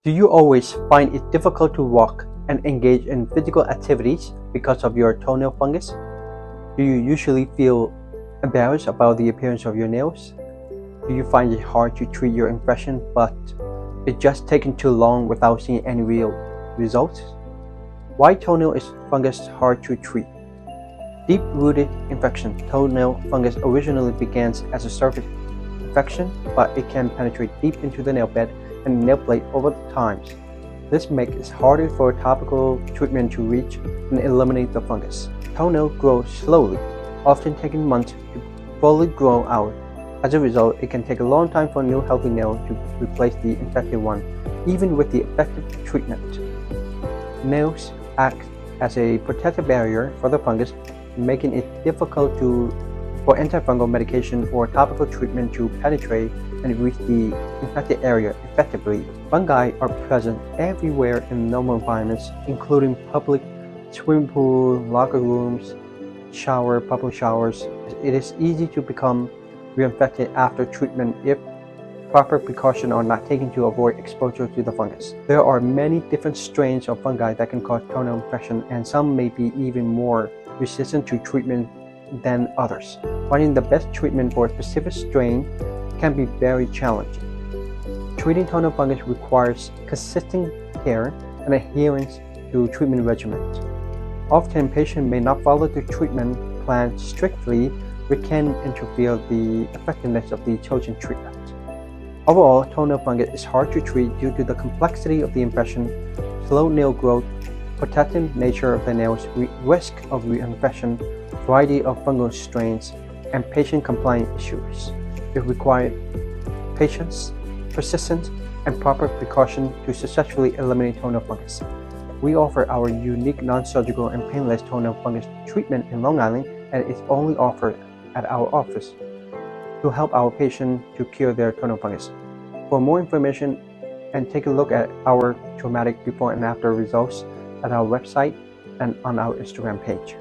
Do you always find it difficult to walk and engage in physical activities because of your toenail fungus? Do you usually feel embarrassed about the appearance of your nails? Do you find it hard to treat your infection but it's just taking too long without seeing any real results? Why toenail fungus hard to treat? Deep-rooted infection. Toenail fungus originally begins as a surface infection, but it can penetrate deep into the nail bed and nail plate over time. This makes it harder for topical treatment to reach and eliminate the fungus. Toenail grows slowly, often taking months to fully grow out. As a result, it can take a long time for a new healthy nail to replace the infected one, even with the effective treatment. Nails act as a protective barrier for the fungus, making it difficult for antifungal medication or topical treatment to penetrate and reach the infected area effectively. Fungi are present everywhere in normal environments, including public swimming pool, locker rooms, public showers. It is easy to become reinfected after treatment if proper precautions are not taken to avoid exposure to the fungus. There are many different strains of fungi that can cause toenail infection, and some may be even more resistant to treatment than others. Finding the best treatment for a specific strain can be very challenging. Treating toenail fungus requires consistent care and adherence to treatment regimen. Often, patients may not follow the treatment plan strictly, which can interfere the effectiveness of the chosen treatment. Overall, toenail fungus is hard to treat due to the complexity of the infection, slow nail growth, protective nature of the nails, risk of reinfection, variety of fungal strains, and patient compliance issues. It requires patience, persistence, and proper precaution to successfully eliminate toenail fungus. We offer our unique non-surgical and painless toenail fungus treatment in Long Island, and it's only offered at our office to help our patients to cure their toenail fungus. For more information and take a look at our traumatic before and after results at our website and on our Instagram page.